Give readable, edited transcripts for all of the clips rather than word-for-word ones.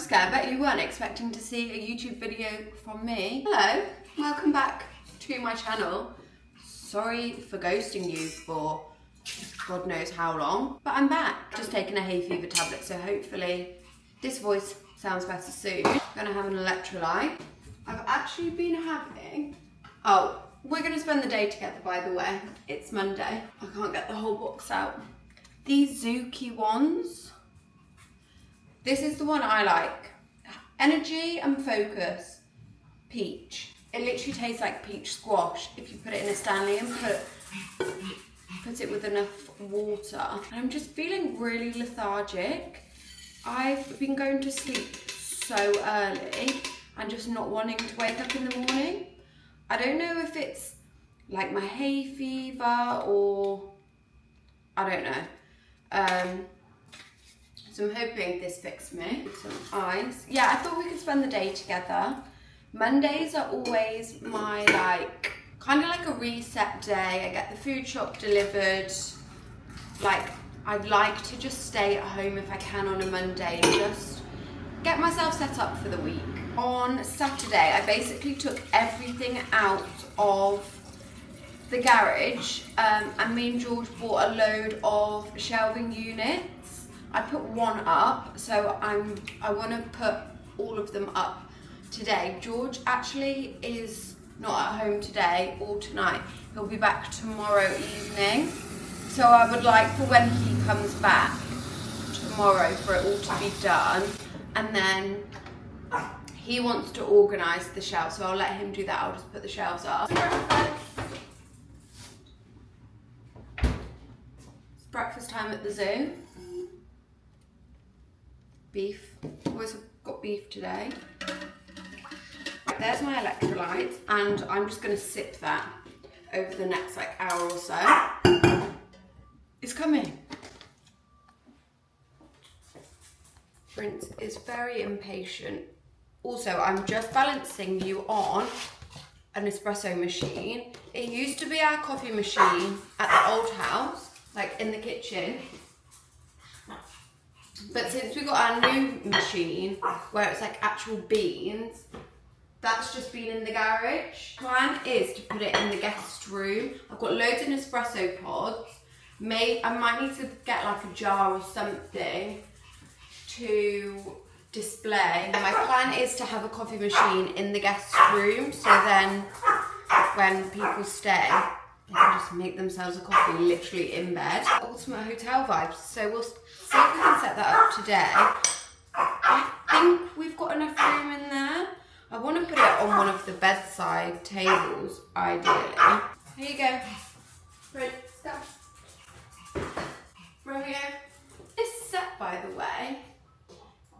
scared. Bet you weren't expecting to see a YouTube video from me. Hello, welcome back to my channel. Sorry for ghosting you for God knows how long, but I'm back. Just taking a hay fever tablet, so hopefully this voice sounds better soon. I'm gonna have an electrolyte. I've actually been having, we're gonna spend the day together, by the way. It's Monday. I can't get the whole box out. These Zuki ones. This is the one I like. Energy and Focus Peach. It literally tastes like peach squash if you put it in a Stanley and put it with enough water. And I'm just feeling really lethargic. I've been going to sleep so early and just not wanting to wake up in the morning. I don't know if it's like my hay fever or I don't know. So I'm hoping this fixed me. Some ice. Yeah, I thought we could spend the day together. Mondays are always my kind of like a reset day. I get the food shop delivered. Like, I'd like to just stay at home if I can on a Monday and just get myself set up for the week. On Saturday, I basically took everything out of the garage and me and George bought a load of shelving units. I put one up, so I want to put all of them up today. George actually is not at home today or tonight. He'll be back tomorrow evening. So I would like for when he comes back tomorrow for it all to be done. And then he wants to organise the shelves, so I'll let him do that. I'll just put the shelves up. It's breakfast time at the zoo. Beef. Always got beef today. There's my electrolytes, and I'm just going to sip that over the next hour or so. It's coming. Prince is very impatient. Also, I'm just balancing you on an espresso machine. It used to be our coffee machine at the old house, like in the kitchen. But since we got our new machine, where it's like actual beans, that's just been in the garage. Plan is to put it in the guest room. I've got loads of Nespresso pods. I might need to get like a jar or something to display. And my plan is to have a coffee machine in the guest room, so then when people stay, they can just make themselves a coffee literally in bed. Ultimate hotel vibes. So we'll see if we can set that up today. I think we've got enough room in there. I want to put it on one of the bedside tables, ideally. Here you go. Right, stop. Romeo. This set, by the way,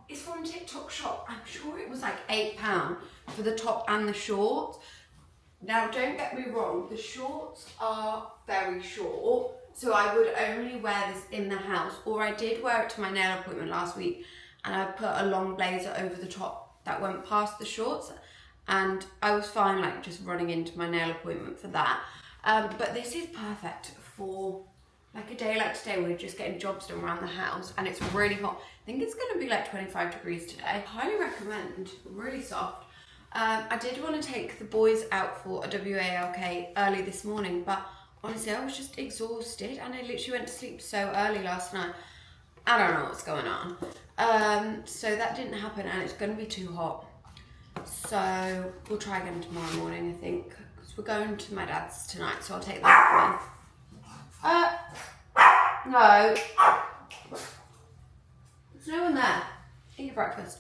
is from TikTok Shop. I'm sure it was like £8 for the top and the shorts. Now, don't get me wrong, the shorts are very short, so I would only wear this in the house, or I did wear it to my nail appointment last week, and I put a long blazer over the top that went past the shorts, and I was fine like just running into my nail appointment for that. But this is perfect for like a day like today where you're just getting jobs done around the house and it's really hot. I think it's going to be like 25 degrees today. Highly recommend, really soft. I did want to take the boys out for a WALK early this morning, but honestly I was just exhausted and I literally went to sleep so early last night. I don't know what's going on. So that didn't happen and it's going to be too hot. So we'll try again tomorrow morning, I think, because we're going to my dad's tonight, so I'll take that one. No. There's no one there. Eat your breakfast.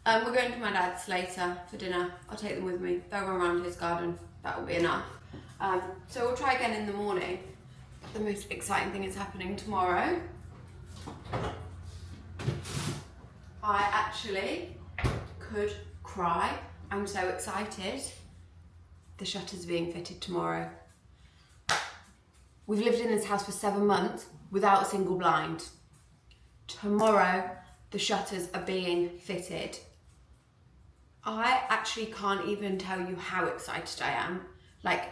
We're going to my dad's later for dinner. I'll take them with me. They'll run around his garden. That will be enough. So we'll try again in the morning. The most exciting thing is happening tomorrow. I actually could cry. I'm so excited. The shutters are being fitted tomorrow. We've lived in this house for 7 months without a single blind. Tomorrow, the shutters are being fitted. I actually can't even tell you how excited I am. Like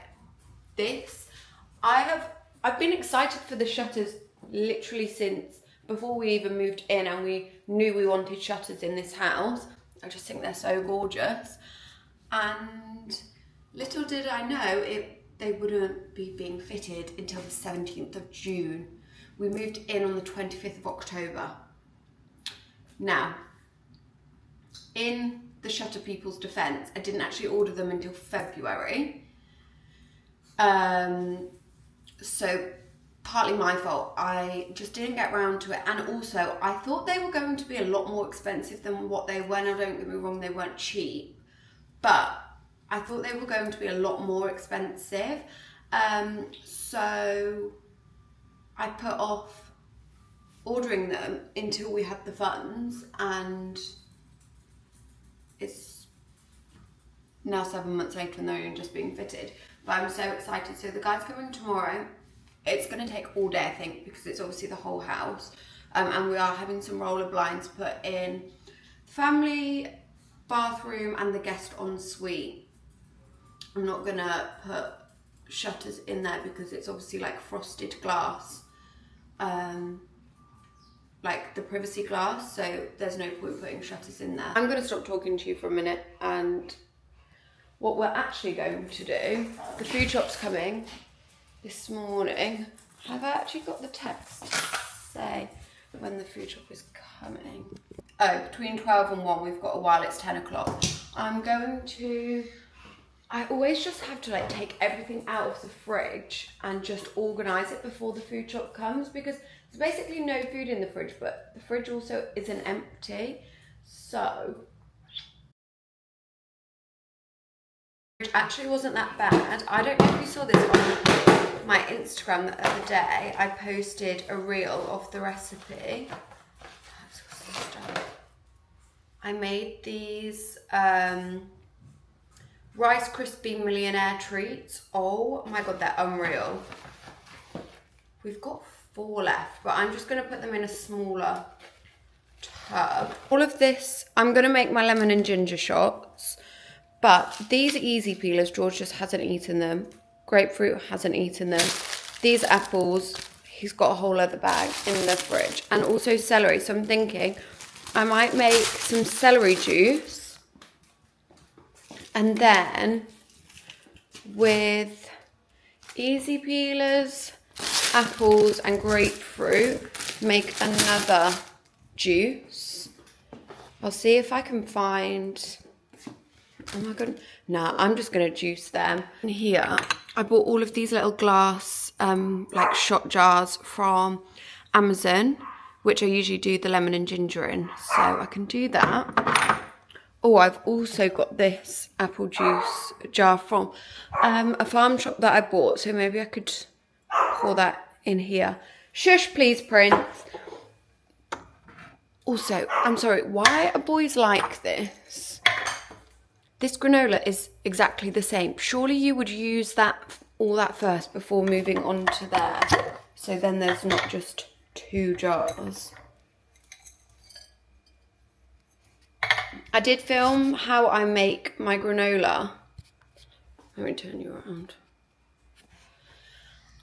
this, I've been excited for the shutters literally since before we even moved in and we knew we wanted shutters in this house. I just think they're so gorgeous. And little did I know they wouldn't be being fitted until the 17th of June. We moved in on the 25th of October. Now, in the shutter people's defence, I didn't actually order them until February. So partly my fault. I just didn't get around to it, and also I thought they were going to be a lot more expensive than what they were. Now don't get me wrong, they weren't cheap, but I thought they were going to be a lot more expensive. So I put off ordering them until we had the funds, and it's now 7 months later and they're only just being fitted. But I'm so excited. So the guy's coming tomorrow. It's going to take all day, I think, because it's obviously the whole house. And we are having some roller blinds put in family bathroom and the guest ensuite. I'm not going to put shutters in there because it's obviously like frosted glass, like the privacy glass, so there's no point putting shutters in there. I'm going to stop talking to you for a minute, and what we're actually going to do, the food shop's coming this morning. Have I actually got the text to say when the food shop is coming? Oh, between 12 and 1, we've got a while, it's 10 o'clock. I always just have to like take everything out of the fridge and just organise it before the food shop comes, because there's basically no food in the fridge, but the fridge also isn't empty. So it actually wasn't that bad. I don't know if you saw this on my Instagram the other day. I posted a reel of the recipe. I made these Rice Krispie Millionaire treats. Oh my god, they're unreal. We've got 4 left, but I'm just going to put them in a smaller tub. All of this, I'm going to make my lemon and ginger shots, but these are easy peelers. George just hasn't eaten them. Grapefruit hasn't eaten them. These apples, he's got a whole other bag in the fridge, and also celery. So I'm thinking I might make some celery juice, and then with easy peelers, apples and grapefruit, make another juice. I'll see if I can find, am I gonna, nah, I'm just gonna juice them. And here, I bought all of these little glass like shot jars from Amazon, which I usually do the lemon and ginger in, so I can do that. Oh, I've also got this apple juice jar from a farm shop that I bought, so maybe I could pour that in here. Shush, please, Prince. Also, I'm sorry, why are boys like this? This granola is exactly the same. Surely you would use all that first before moving on to there, so then there's not just 2 jars. I did film how I make my granola. Let me turn you around.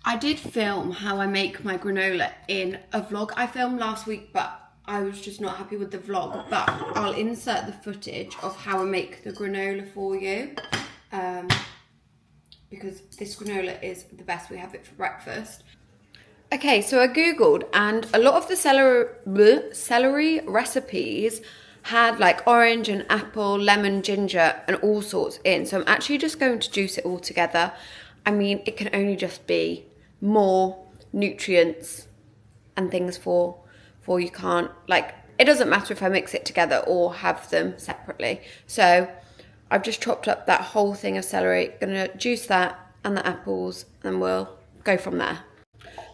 I did film how I make my granola in a vlog I filmed last week, but I was just not happy with the vlog. But I'll insert the footage of how I make the granola for you, because this granola is the best. We have it for breakfast. Okay, so I googled, and a lot of the celery recipes had like orange and apple, lemon, ginger and all sorts in. So I'm actually just going to juice it all together. I mean, it can only just be more nutrients and things for you. Can't, like, it doesn't matter if I mix it together or have them separately. So I've just chopped up that whole thing of celery, gonna juice that and the apples, and we'll go from there.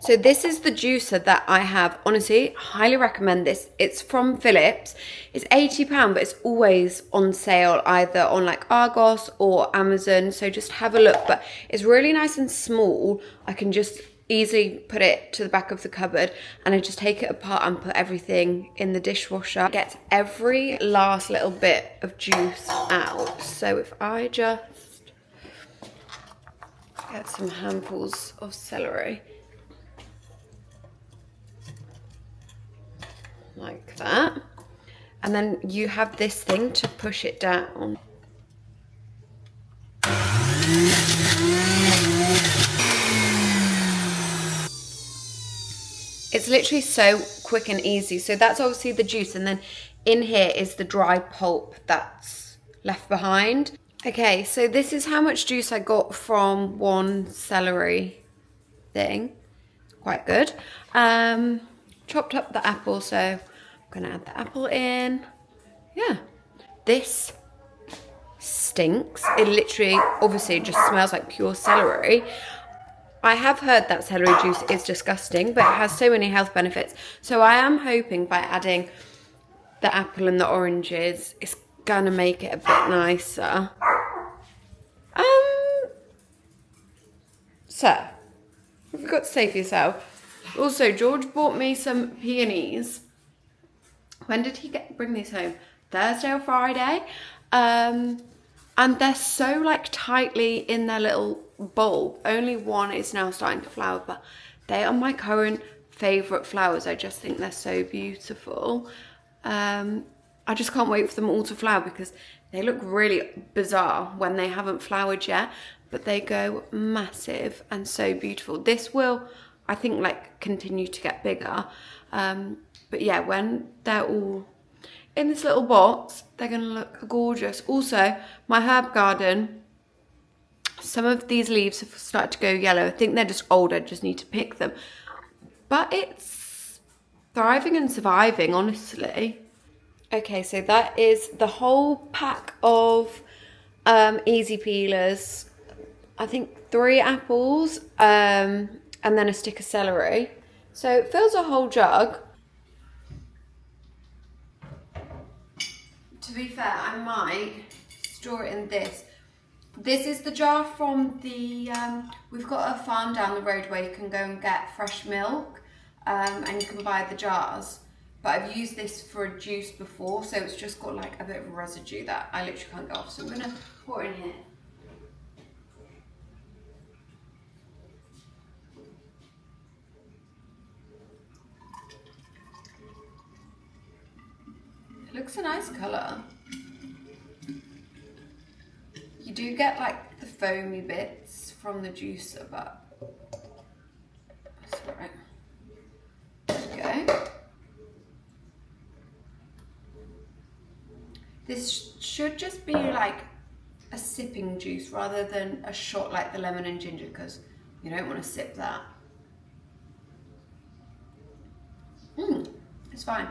So this is the juicer that I have. Honestly, highly recommend this. It's from Philips. It's £80, but it's always on sale either on like Argos or Amazon. So just have a look. But it's really nice and small. I can just easily put it to the back of the cupboard, and I just take it apart and put everything in the dishwasher. It gets every last little bit of juice out. So if I just get some handfuls of celery. like that. And then you have this thing to push it down. It's literally so quick and easy. So that's obviously the juice, and then in here is the dry pulp that's left behind. Okay, so this is how much juice I got from one celery thing. Quite good. Chopped up the apple, so I'm gonna add the apple in. Yeah, this stinks. It literally, obviously, just smells like pure celery. I have heard that celery juice is disgusting, but it has so many health benefits. So I am hoping by adding the apple and the oranges, it's gonna make it a bit nicer. So, what have you got to say for yourself? Also, George bought me some peonies. When did he bring these home? Thursday or Friday? And they're so like tightly in their little bulb. Only one is now starting to flower, but they are my current favourite flowers. I just think they're so beautiful. I just can't wait for them all to flower because they look really bizarre when they haven't flowered yet, but they go massive and so beautiful. This will, I think, like continue to get bigger. But yeah, when they're all in this little box, they're gonna look gorgeous. Also, my herb garden, some of these leaves have started to go yellow. I think they're just old, I just need to pick them. But it's thriving and surviving, honestly. Okay, so that is the whole pack of easy peelers. I think 3 apples and then a stick of celery. So it fills a whole jug. To be fair, I might store it in this. This is the jar from the, we've got a farm down the road where you can go and get fresh milk and you can buy the jars. But I've used this for a juice before, so it's just got like a bit of a residue that I literally can't get off. So I'm gonna pour it in here. It looks a nice colour. You do get like the foamy bits from the juicer, but that's alright. There we go. This should just be like a sipping juice rather than a shot like the lemon and ginger, because you don't want to sip that. It's fine.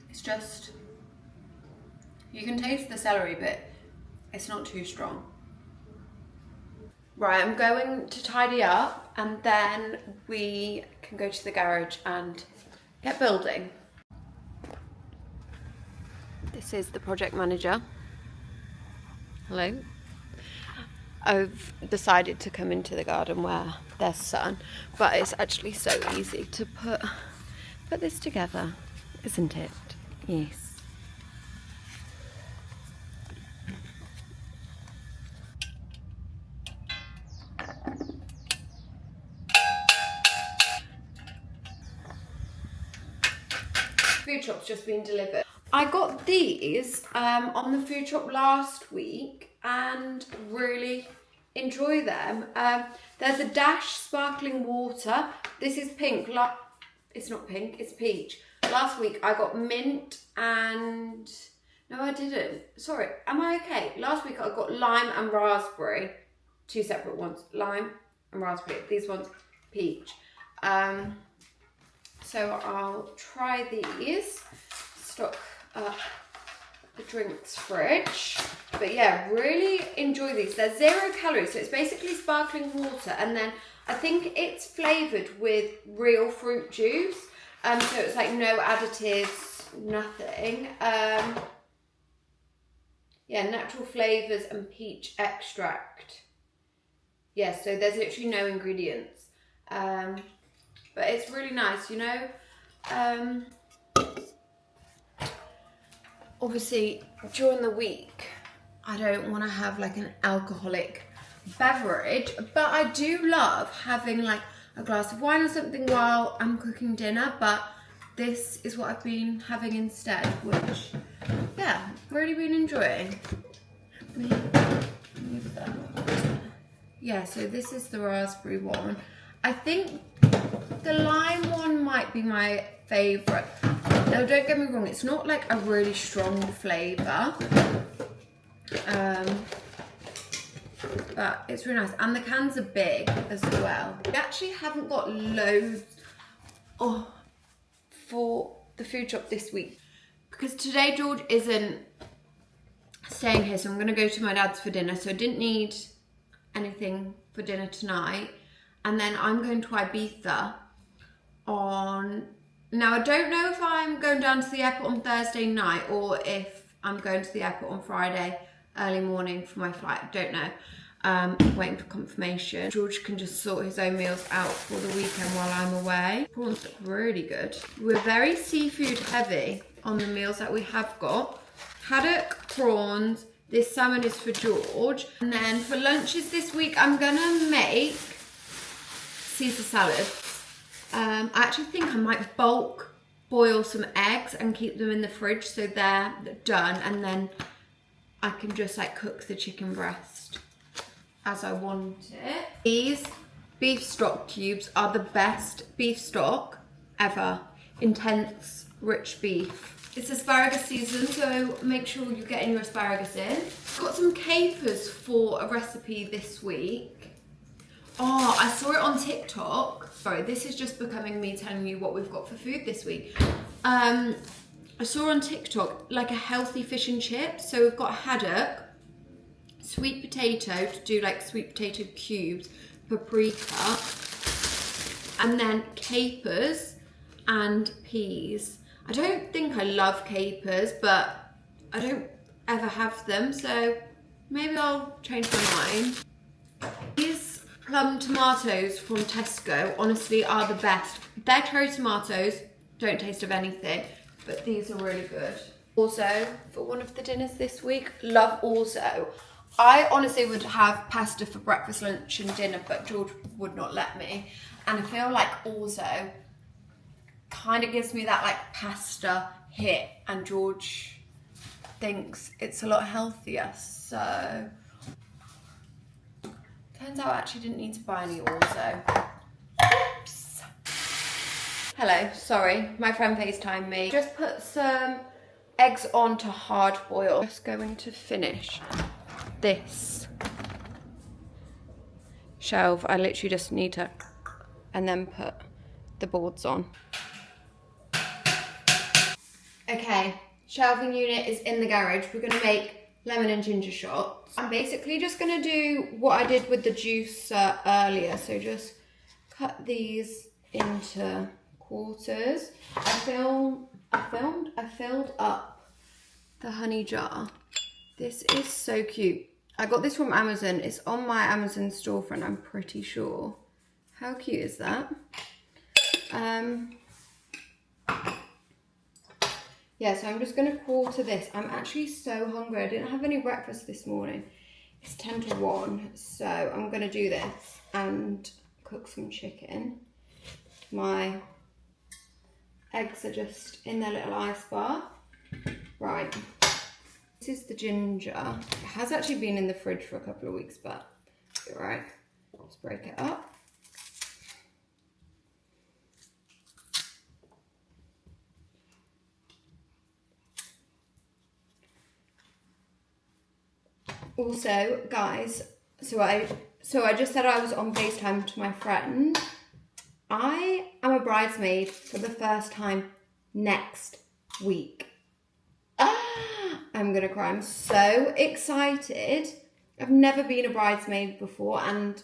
It's just, you can taste the celery bit. It's not too strong. Right, I'm going to tidy up and then we can go to the garage and get building. This is the project manager. Hello. I've decided to come into the garden where there's sun, but it's actually so easy to put this together, isn't it? Yes. Food shop's just been delivered. I got these on the food shop last week and really enjoy them. There's a Dash sparkling water. This is pink. It's not pink, it's peach. Last week I got mint and... No, I didn't. Sorry, am I okay? Last week I got lime and raspberry. 2 separate ones. Lime and raspberry. These ones, peach. So I'll try these. Stock up the drinks fridge. But yeah, really enjoy these. They're 0 calories, so it's basically sparkling water, and then I think it's flavoured with real fruit juice. So it's like no additives, nothing. Yeah, natural flavours and peach extract. Yeah, so there's literally no ingredients. But it's really nice, you know. Obviously, during the week, I don't want to have like an alcoholic beverage, but I do love having like a glass of wine or something while I'm cooking dinner, but this is what I've been having instead, which, yeah, really been enjoying. Yeah, so this is the raspberry one. I think the lime one might be my favourite. Now, don't get me wrong, it's not like a really strong flavour. But it's really nice. And the cans are big as well. We actually haven't got loads for the food shop this week, because today George isn't staying here, so I'm going to go to my dad's for dinner, so I didn't need anything for dinner tonight. And then I'm going to Ibiza on... Now, I don't know if I'm going down to the airport on Thursday night or if I'm going to the airport on Friday early morning for my flight. I don't know. Waiting for confirmation. George can just sort his own meals out for the weekend while I'm away. Prawns look really good. We're very seafood heavy on the meals that we have got. Haddock, prawns. This salmon is for George. And then for lunches this week, I'm gonna make Caesar salads. I actually think I might bulk boil some eggs and keep them in the fridge so they're done, and then I can just like cook the chicken breast as I want it. These beef stock cubes are the best beef stock ever. Intense, rich beef. It's asparagus season, so make sure you're getting your asparagus in. Got some capers for a recipe this week. Oh, I saw it on TikTok. Sorry, this is just becoming me telling you what we've got for food this week. I saw on TikTok like a healthy fish and chips. So we've got haddock, sweet potato to do like sweet potato cubes, paprika, and then capers and peas. I don't think I love capers, but I don't ever have them, so maybe I'll change my mind. These plum tomatoes from Tesco honestly are the best. Their cherry tomatoes don't taste of anything, but these are really good. Also, for one of the dinners this week, love orzo. I honestly would have pasta for breakfast, lunch and dinner, but George would not let me. And I feel like orzo kind of gives me that like pasta hit, and George thinks it's a lot healthier, so turns out I actually didn't need to buy any orzo. Oops. Hello, sorry, my friend FaceTimed me. Just put some eggs on to hard boil. Just going to finish this shelf. I literally just need to, and then put the boards on. Okay, shelving unit is in the garage. We're gonna make lemon and ginger shots. I'm basically just gonna do what I did with the juicer earlier. So just cut these into quarters. I filled up the honey jar. This is so cute. I got this from Amazon. It's on my Amazon storefront, I'm pretty sure. How cute is that? Yeah, so I'm just gonna quarter this. I'm actually so hungry. I didn't have any breakfast this morning. It's 10 to 1, so I'm gonna do this and cook some chicken. My eggs are just in their little ice bath. Right, this is the ginger. It has actually been in the fridge for a couple of weeks, but you're right. Let's break it up. Also, guys, so I just said I was on FaceTime to my friend. I am a bridesmaid for the first time next week. I'm gonna cry. I'm so excited. I've never been a bridesmaid before, and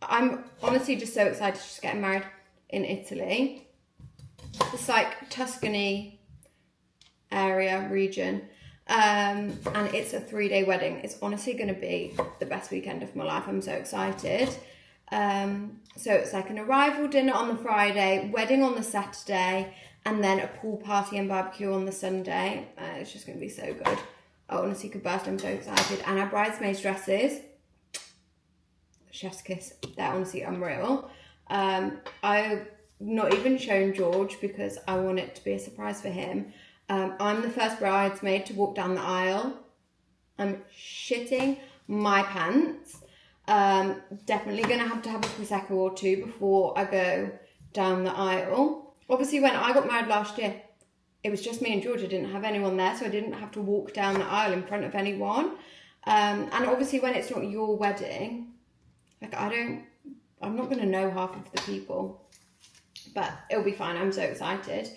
I'm honestly just so excited. Just getting married in Italy. It's like Tuscany area region. And it's a 3-day wedding. It's honestly going to be the best weekend of my life. I'm so excited. So it's like an arrival dinner on the Friday, wedding on the Saturday, and then a pool party and barbecue on the Sunday. It's just going to be so good. I honestly could burst. I'm so excited. And our bridesmaids' dresses, chef's kiss, they're honestly unreal. I've not even shown George because I want it to be a surprise for him. I'm the first bridesmaid to walk down the aisle. I'm shitting my pants. Definitely gonna have to have a Prosecco or two before I go down the aisle. Obviously, when I got married last year, it was just me and George. I didn't have anyone there, so I didn't have to walk down the aisle in front of anyone. And obviously, when it's not your wedding, like I'm not gonna know half of the people, but it'll be fine. I'm so excited.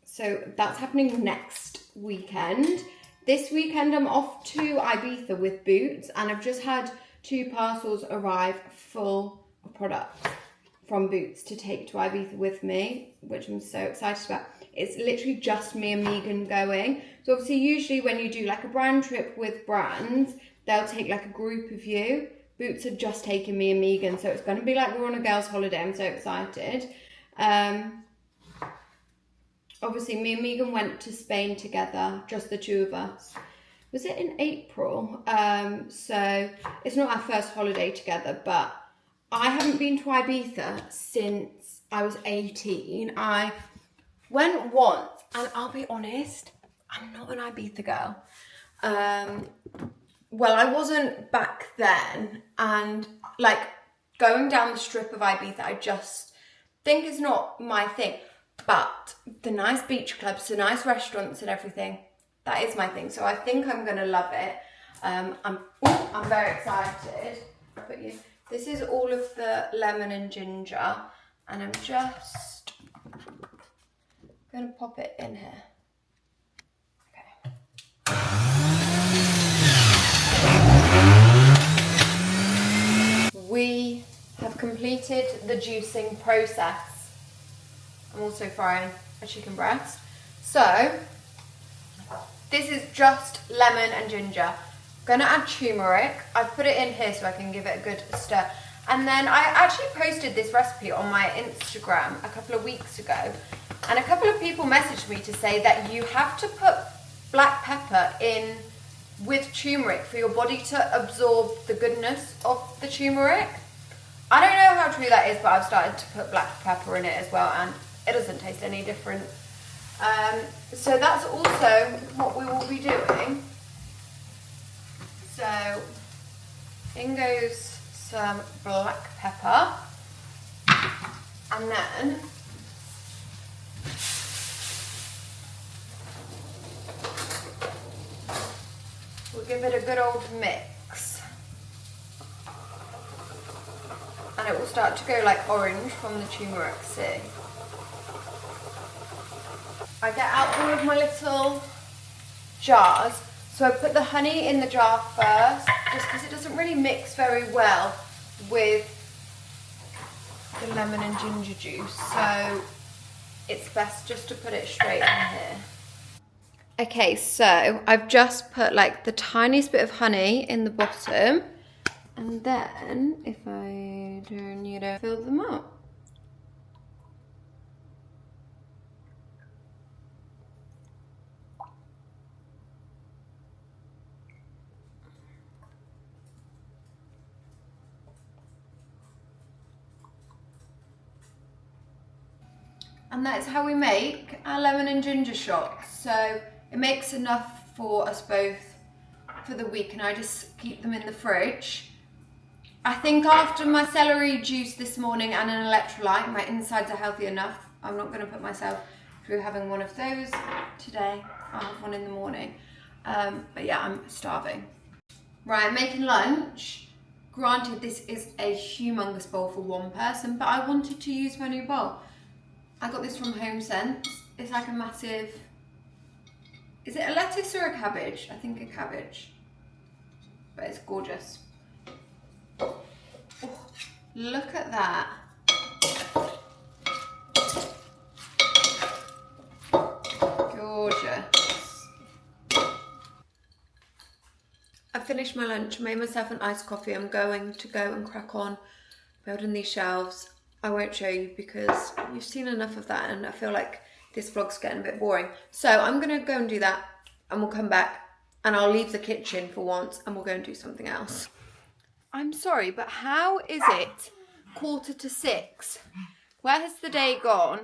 So that's happening next weekend. This weekend I'm off to Ibiza with Boots, and I've just had 2 parcels arrive full of products from Boots to take to Ibiza with me, which I'm so excited about. It's literally just me and Megan going. So obviously usually when you do like a brand trip with brands, they'll take like a group of you. Boots have just taken me and Megan, so it's going to be like we're on a girls' holiday. I'm so excited. Obviously, me and Megan went to Spain together, just the 2 of us. Was it in April? So it's not our first holiday together, but I haven't been to Ibiza since I was 18. I went once, and I'll be honest, I'm not an Ibiza girl. Well, I wasn't back then, and like going down the strip of Ibiza, I just think is not my thing. But the nice beach clubs, the nice restaurants and everything, that is my thing. So I think I'm going to love it. I'm very excited. This is all of the lemon and ginger. And I'm just going to pop it in here. Okay. We have completed the juicing process. I'm also frying a chicken breast. So, this is just lemon and ginger. I'm gonna add turmeric. I've put it in here so I can give it a good stir. And then I actually posted this recipe on my Instagram a couple of weeks ago. And a couple of people messaged me to say that you have to put black pepper in with turmeric for your body to absorb the goodness of the turmeric. I don't know how true that is, but I've started to put black pepper in it as well, and it doesn't taste any different. So that's also what we will be doing. So in goes some black pepper, and then we'll give it a good old mix. And it will start to go like orange from the turmeric, see? I get out all of my little jars. So I put the honey in the jar first, just because it doesn't really mix very well with the lemon and ginger juice. So it's best just to put it straight in here. Okay, so I've just put like the tiniest bit of honey in the bottom. And then if I turn you to fill them up. And that's how we make our lemon and ginger shots. So it makes enough for us both for the week, and I just keep them in the fridge. I think after my celery juice this morning and an electrolyte, my insides are healthy enough. I'm not going to put myself through having one of those today. I'll have one in the morning. But yeah, I'm starving. Right, I'm making lunch. Granted, this is a humongous bowl for one person, but I wanted to use my new bowl. I got this from HomeSense. It's like a massive, is it a lettuce or a cabbage? I think a cabbage, but it's gorgeous. Oh, look at that. Gorgeous. I finished my lunch, made myself an iced coffee. I'm going to go and crack on building these shelves. I won't show you because you've seen enough of that, and I feel like this vlog's getting a bit boring. So I'm gonna go and do that, and we'll come back, and I'll leave the kitchen for once and we'll go and do something else. I'm sorry, but how is it 6:15? Where has the day gone?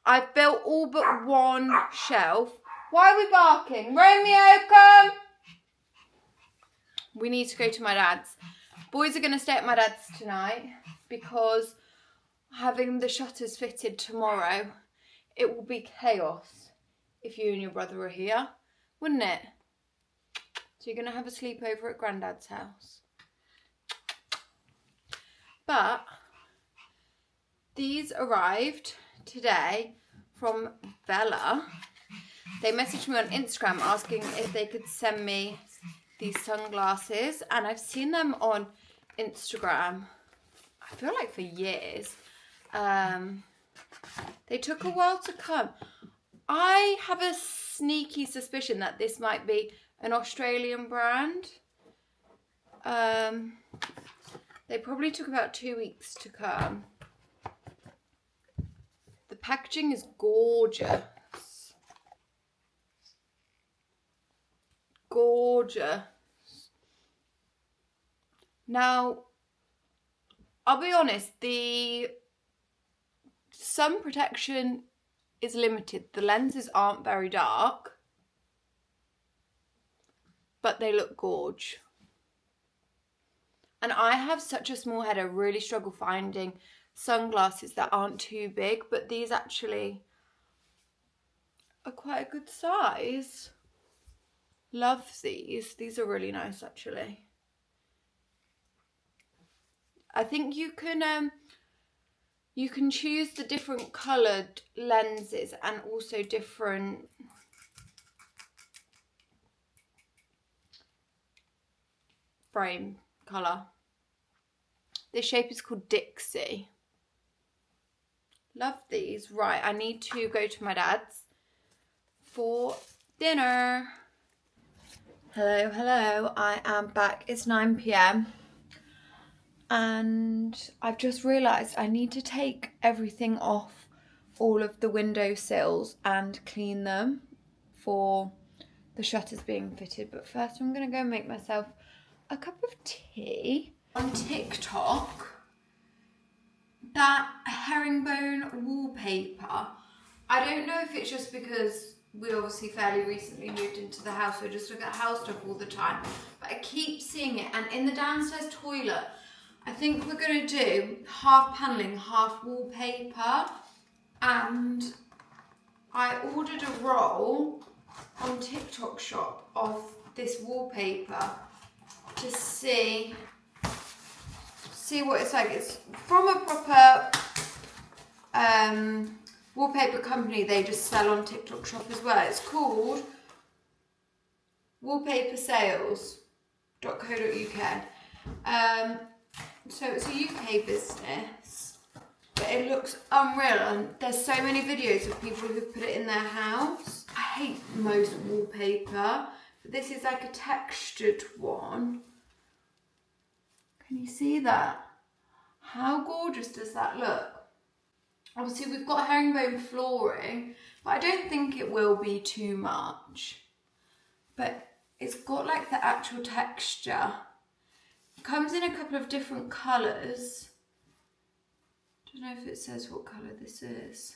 I've built all but one shelf. Why are we barking? Romeo, come! We need to go to my dad's. Boys are going to stay at my dad's tonight because having the shutters fitted tomorrow, it will be chaos if you and your brother are here, wouldn't it? So you're going to have a sleepover at Grandad's house. But these arrived today from Bella. They messaged me on Instagram asking if they could send me these sunglasses, and I've seen them on Instagram, I feel like for years. They took a while to come. I have a sneaky suspicion that this might be an Australian brand. They probably took about 2 weeks to come. The packaging is gorgeous. Gorgeous. Now, I'll be honest, the sun protection is limited. The lenses aren't very dark, but they look gorge. And I have such a small head, I really struggle finding sunglasses that aren't too big, but these actually are quite a good size. Love these. These are really nice, actually. I think you can choose the different coloured lenses and also different frame colour. This shape is called Dixie. Love these. Right, I need to go to my dad's for dinner. Hello, hello. I am back. It's 9 p.m. and I've just realised I need to take everything off all of the window sills and clean them for the shutters being fitted. But first I'm going to go make myself a cup of tea. On TikTok, that herringbone wallpaper, I don't know if it's just because we obviously fairly recently moved into the house, so I just look at house stuff all the time, but I keep seeing it. And in the downstairs toilet, I think we're going to do half panelling, half wallpaper. And I ordered a roll on TikTok shop of this wallpaper to see what it's like. It's from a proper wallpaper company. They just sell on TikTok shop as well. It's called wallpapersales.co.uk. So it's a UK business, but it looks unreal, and there's so many videos of people who put it in their house. I hate most wallpaper, but this is like a textured one. Can you see that? How gorgeous does that look? Obviously we've got herringbone flooring, but I don't think it will be too much. But it's got like the actual texture. It comes in a couple of different colours. Don't know if it says what colour this is.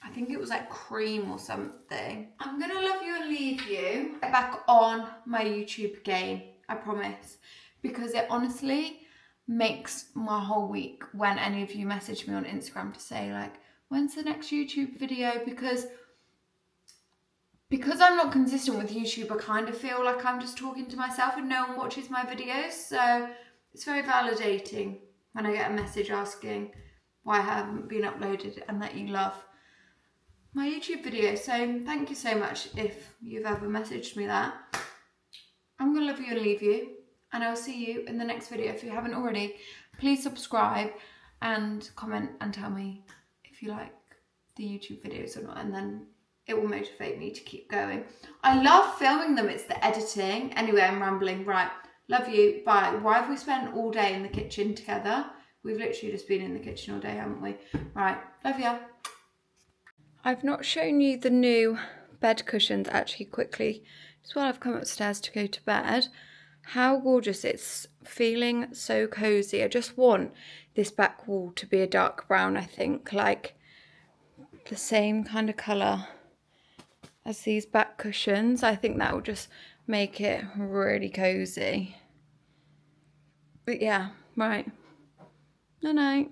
I think it was like cream or something. I'm gonna love you and leave you. Get back on my YouTube game, I promise. Because it honestly makes my whole week when any of you message me on Instagram to say like, when's the next YouTube video? Because I'm not consistent with YouTube, I kind of feel like I'm just talking to myself and no one watches my videos. So it's very validating when I get a message asking why I haven't been uploaded and that you love my YouTube video. So thank you so much if you've ever messaged me that. I'm gonna love you and leave you, and I'll see you in the next video. If you haven't already, please subscribe and comment and tell me if you like the YouTube videos or not, and then it will motivate me to keep going. I love filming them, it's the editing. Anyway, I'm rambling. Right, love you, bye. Why have we spent all day in the kitchen together? We've literally just been in the kitchen all day, haven't we? Right, love ya. I've not shown you the new bed cushions actually quickly, just while I've come upstairs to go to bed. How gorgeous. It's feeling so cozy. I just want this back wall to be a dark brown, I think, like the same kind of colour as these back cushions. I think that will just make it really cozy. But yeah, right. Night night.